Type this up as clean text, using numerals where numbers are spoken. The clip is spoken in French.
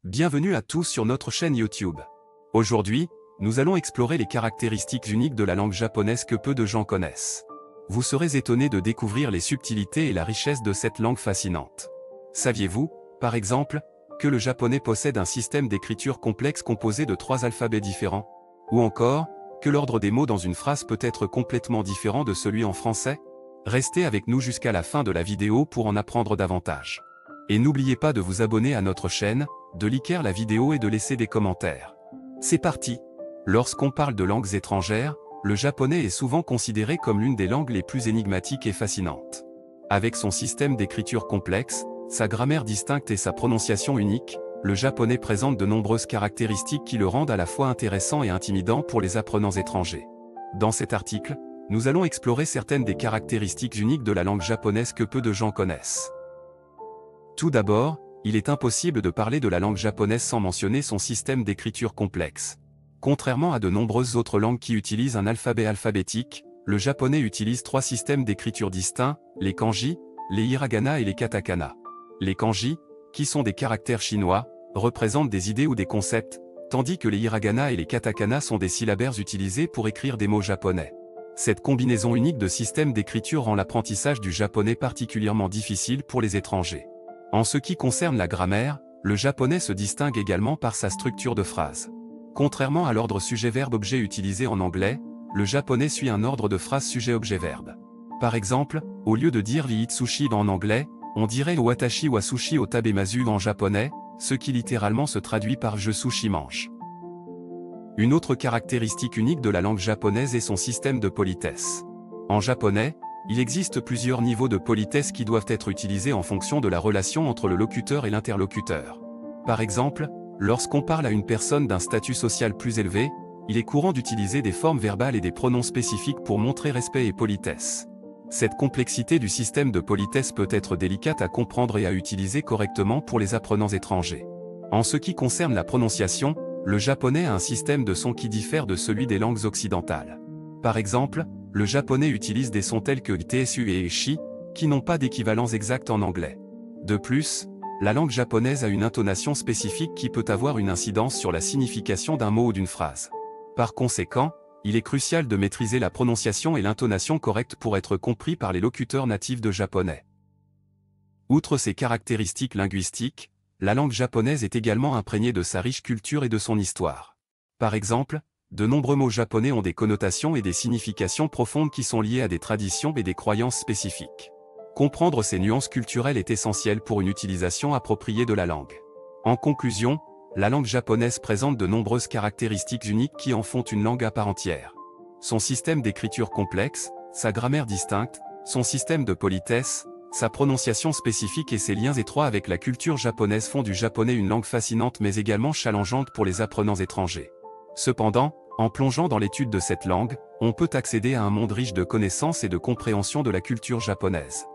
Bienvenue à tous sur notre chaîne YouTube. Aujourd'hui, nous allons explorer les caractéristiques uniques de la langue japonaise que peu de gens connaissent. Vous serez étonnés de découvrir les subtilités et la richesse de cette langue fascinante. Saviez-vous, par exemple, que le japonais possède un système d'écriture complexe composé de 3 alphabets différents? Ou encore, que l'ordre des mots dans une phrase peut être complètement différent de celui en français? Restez avec nous jusqu'à la fin de la vidéo pour en apprendre davantage. Et n'oubliez pas de vous abonner à notre chaîne, de liker la vidéo et de laisser des commentaires. C'est parti! Lorsqu'on parle de langues étrangères, le japonais est souvent considéré comme l'une des langues les plus énigmatiques et fascinantes. Avec son système d'écriture complexe, sa grammaire distincte et sa prononciation unique, le japonais présente de nombreuses caractéristiques qui le rendent à la fois intéressant et intimidant pour les apprenants étrangers. Dans cet article, nous allons explorer certaines des caractéristiques uniques de la langue japonaise que peu de gens connaissent. Tout d'abord, il est impossible de parler de la langue japonaise sans mentionner son système d'écriture complexe. Contrairement à de nombreuses autres langues qui utilisent un alphabet alphabétique, le japonais utilise 3 systèmes d'écriture distincts, les kanji, les hiragana et les katakana. Les kanji, qui sont des caractères chinois, représentent des idées ou des concepts, tandis que les hiragana et les katakana sont des syllabaires utilisés pour écrire des mots japonais. Cette combinaison unique de systèmes d'écriture rend l'apprentissage du japonais particulièrement difficile pour les étrangers. En ce qui concerne la grammaire, le japonais se distingue également par sa structure de phrase. Contrairement à l'ordre sujet-verbe-objet utilisé en anglais, le japonais suit un ordre de phrase sujet-objet-verbe. Par exemple, au lieu de dire li sushi en anglais, on dirait watashi wa sushi o tabemasu en japonais, ce qui littéralement se traduit par je sushi mange. Une autre caractéristique unique de la langue japonaise est son système de politesse. En japonais, il existe plusieurs niveaux de politesse qui doivent être utilisés en fonction de la relation entre le locuteur et l'interlocuteur. Par exemple, lorsqu'on parle à une personne d'un statut social plus élevé, il est courant d'utiliser des formes verbales et des pronoms spécifiques pour montrer respect et politesse. Cette complexité du système de politesse peut être délicate à comprendre et à utiliser correctement pour les apprenants étrangers. En ce qui concerne la prononciation, le japonais a un système de sons qui diffère de celui des langues occidentales. Par exemple, le japonais utilise des sons tels que tsu et shi, qui n'ont pas d'équivalence exact en anglais. De plus, la langue japonaise a une intonation spécifique qui peut avoir une incidence sur la signification d'un mot ou d'une phrase. Par conséquent, il est crucial de maîtriser la prononciation et l'intonation correcte pour être compris par les locuteurs natifs de japonais. Outre ces caractéristiques linguistiques, la langue japonaise est également imprégnée de sa riche culture et de son histoire. Par exemple, de nombreux mots japonais ont des connotations et des significations profondes qui sont liées à des traditions et des croyances spécifiques. Comprendre ces nuances culturelles est essentiel pour une utilisation appropriée de la langue. En conclusion, la langue japonaise présente de nombreuses caractéristiques uniques qui en font une langue à part entière. Son système d'écriture complexe, sa grammaire distincte, son système de politesse, sa prononciation spécifique et ses liens étroits avec la culture japonaise font du japonais une langue fascinante mais également challengeante pour les apprenants étrangers. Cependant, en plongeant dans l'étude de cette langue, on peut accéder à un monde riche de connaissances et de compréhension de la culture japonaise.